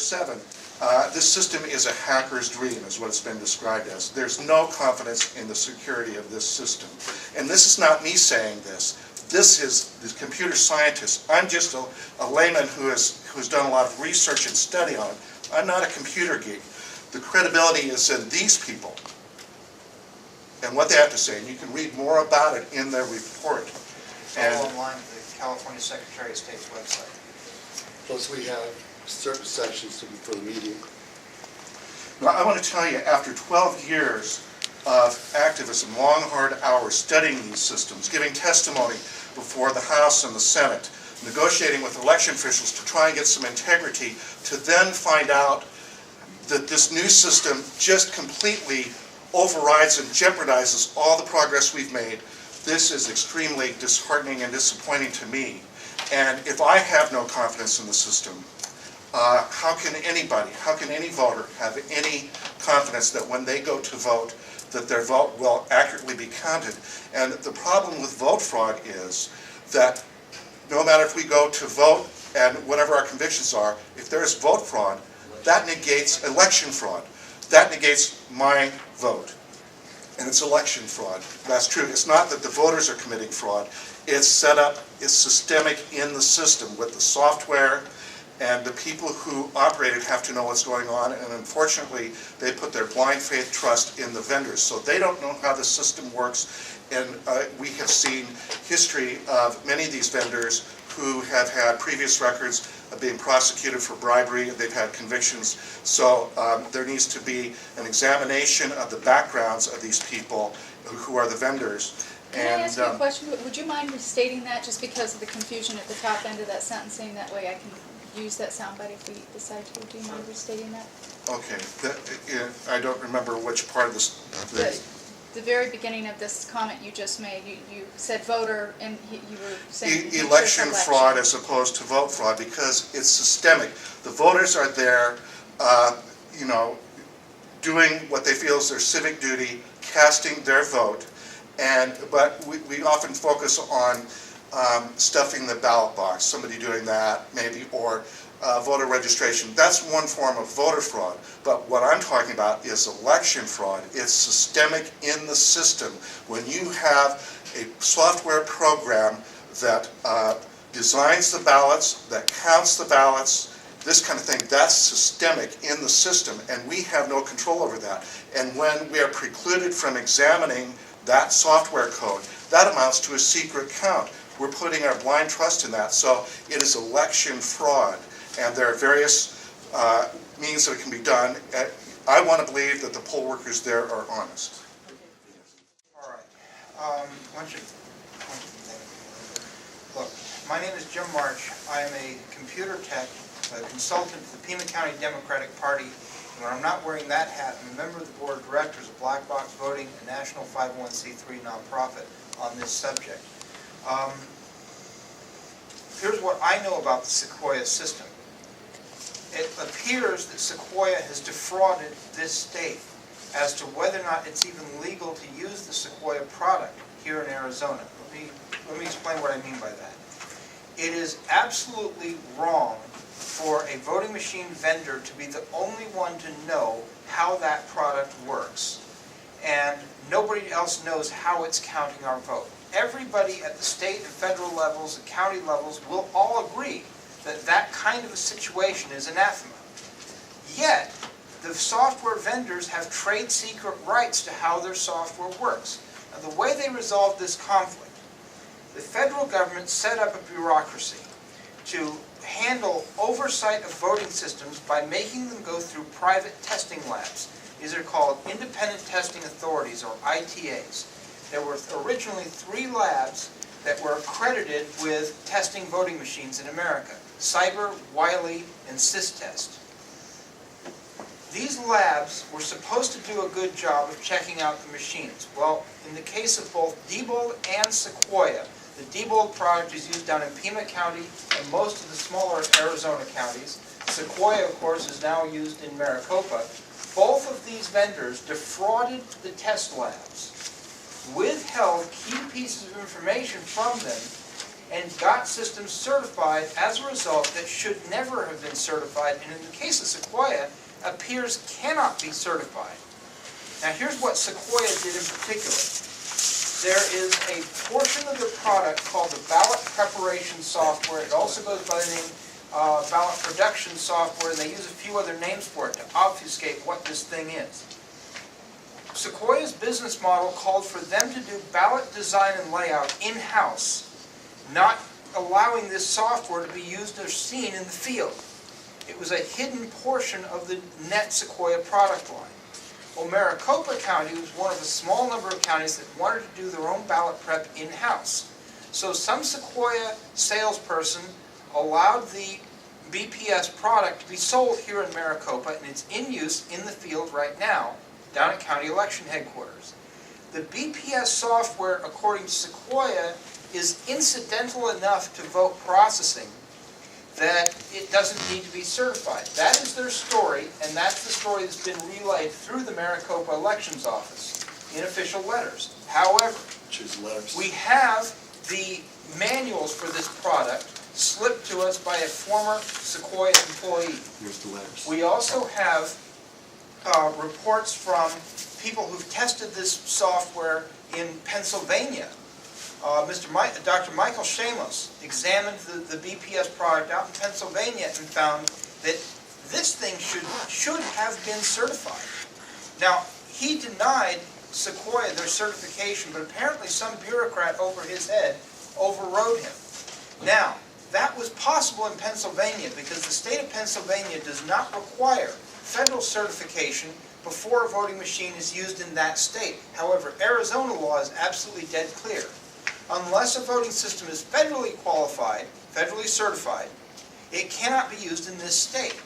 24/7. This system is a hacker's dream, is what it's been described as. There's no confidence in the security of this system. And this is not me saying this. This is the computer scientist. I'm just a layman who's done a lot of research and study on it. I'm not a computer geek. The credibility is in these people and what they have to say. And you can read more about it in their report. It's all online at the California Secretary of State's website. Plus we have certain sections for the media. Now, I want to tell you, after 12 years of activism, long, hard hours studying these systems, giving testimony before the House and the Senate, negotiating with election officials to try and get some integrity, to then find out that this new system just completely overrides and jeopardizes all the progress we've made, this is extremely disheartening and disappointing to me. And if I have no confidence in the system, how can any voter have any confidence that when they go to vote, that their vote will accurately be counted? And the problem with vote fraud is that no matter if we go to vote and whatever our convictions are, if there is vote fraud, that negates election fraud. That negates my vote. And it's election fraud. That's true. It's not that the voters are committing fraud. It's set up, it's systemic in the system with the software, and the people who operate it have to know what's going on, and unfortunately they put their blind faith trust in the vendors. So they don't know how the system works, and we have seen history of many of these vendors who have had previous records of being prosecuted for bribery. They've had convictions. So there needs to be an examination of the backgrounds of these people who are the vendors. Can I ask you a question? Would you mind restating that, just because of the confusion at the top end of that sentencing? That way I can use that soundbite if we decide to. Do you mind restating that? Okay. I don't remember which part of this. The very beginning of this comment you just made, you said voter, and you were saying election fraud as opposed to vote fraud, because it's systemic. The voters are there, doing what they feel is their civic duty, casting their vote, but we often focus on stuffing the ballot box, somebody doing that maybe, or voter registration. That's one form of voter fraud. But what I'm talking about is election fraud. It's systemic in the system. When you have a software program that designs the ballots, that counts the ballots, this kind of thing, that's systemic in the system, and we have no control over that. And when we are precluded from examining that software code, that amounts to a secret count. We're putting our blind trust in that. So it is election fraud. And there are various means that it can be done. I want to believe that the poll workers there are honest. All right. Look, my name is Jim March. I am a computer tech consultant to the Pima County Democratic Party. And when I'm not wearing that hat, I'm a member of the board of directors of Black Box Voting, a national 501c3 nonprofit on this subject. Here's what I know about the Sequoia system. It appears that Sequoia has defrauded this state as to whether or not it's even legal to use the Sequoia product here in Arizona. Let me explain what I mean by that. It is absolutely wrong for a voting machine vendor to be the only one to know how that product works. And nobody else knows how it's counting our vote. Everybody at the state and federal levels and county levels will all agree that that kind of a situation is anathema. Yet, the software vendors have trade secret rights to how their software works. Now, the way they resolved this conflict, the federal government set up a bureaucracy to handle oversight of voting systems by making them go through private testing labs. These are called Independent Testing Authorities, or ITAs. There were originally 3 labs that were accredited with testing voting machines in America: Cyber, Wiley, and SysTest. These labs were supposed to do a good job of checking out the machines. Well, in the case of both Diebold and Sequoia, the Diebold product is used down in Pima County and most of the smaller Arizona counties. Sequoia, of course, is now used in Maricopa. Both of these vendors defrauded the test labs, withheld key pieces of information from them, and got systems certified as a result that should never have been certified, and in the case of Sequoia, appears cannot be certified. Now here's what Sequoia did in particular. There is a portion of the product called the ballot preparation software. It also goes by the name ballot production software, and they use a few other names for it to obfuscate what this thing is. Sequoia's business model called for them to do ballot design and layout in-house, not allowing this software to be used or seen in the field. It was a hidden portion of the net Sequoia product line. Well, Maricopa County was one of a small number of counties that wanted to do their own ballot prep in-house. So some Sequoia salesperson allowed the BPS product to be sold here in Maricopa, and it's in use in the field right now, down at county election headquarters. The BPS software, according to Sequoia, is incidental enough to vote processing that it doesn't need to be certified. That is their story, and that's the story that's been relayed through the Maricopa Elections Office in official letters. However, Choose letters. we have the manuals for this product slipped to us by a former Sequoia employee. Here's the letters. We also have reports from people who've tested this software in Pennsylvania. Dr. Michael Shamos examined the BPS product out in Pennsylvania and found that this thing should have been certified. Now, he denied Sequoia their certification, but apparently some bureaucrat over his head overrode him. Now, that was possible in Pennsylvania because the state of Pennsylvania does not require federal certification before a voting machine is used in that state. However, Arizona law is absolutely dead clear. Unless a voting system is federally qualified, federally certified, it cannot be used in this state.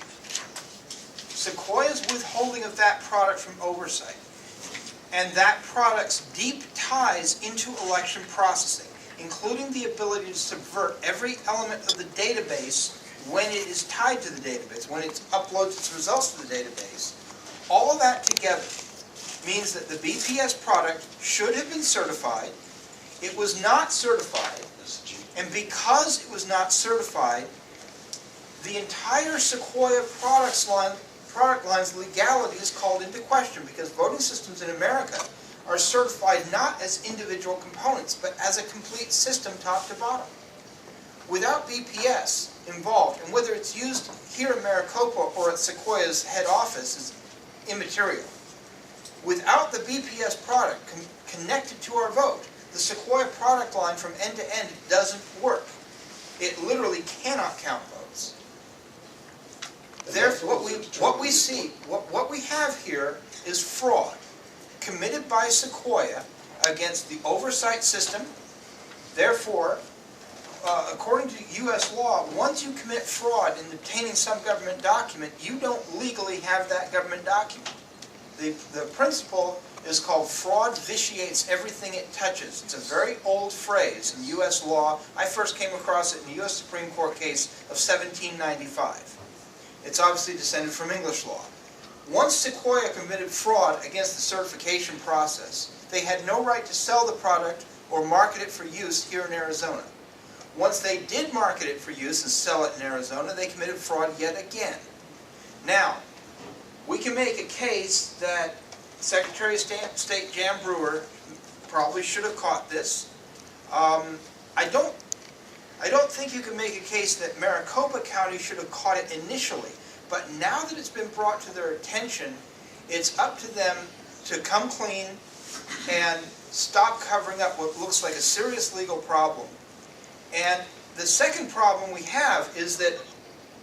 Sequoia's withholding of that product from oversight, and that product's deep ties into election processing, including the ability to subvert every element of the database when it is tied to the database, when it uploads its results to the database, all of that together means that the BPS product should have been certified. It was not certified, and because it was not certified, the entire Sequoia product line's legality is called into question because voting systems in America are certified not as individual components, but as a complete system top to bottom. Without BPS involved, and whether it's used here in Maricopa or at Sequoia's head office is immaterial. Without the BPS product connected to our vote, the Sequoia product line from end to end doesn't work. It literally cannot count votes. Therefore, what we have here is fraud committed by Sequoia against the oversight system. Therefore, according to U.S. law, once you commit fraud in obtaining some government document, you don't legally have that government document. The principle is called fraud vitiates everything it touches. It's a very old phrase in U.S. law. I first came across it in a U.S. Supreme Court case of 1795. It's obviously descended from English law. Once Sequoia committed fraud against the certification process, they had no right to sell the product or market it for use here in Arizona. Once they did market it for use and sell it in Arizona, they committed fraud yet again. Now, we can make a case that Secretary of State Jan Brewer probably should have caught this. I don't think you can make a case that Maricopa County should have caught it initially, but now that it's been brought to their attention, it's up to them to come clean and stop covering up what looks like a serious legal problem. And the second problem we have is that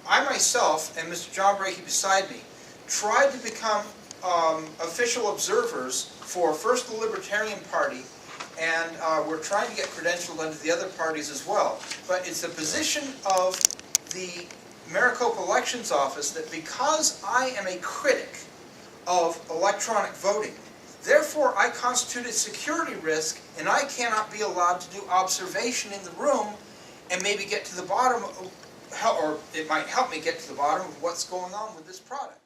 I myself and Mr. John Brakey beside me tried to become official observers for first the Libertarian Party, and we're trying to get credentialed under the other parties as well. But it's the position of the Maricopa Elections Office that because I am a critic of electronic voting, therefore I constitute a security risk, and I cannot be allowed to do observation in the room and maybe get to the bottom of, or it might help me get to the bottom of what's going on with this product.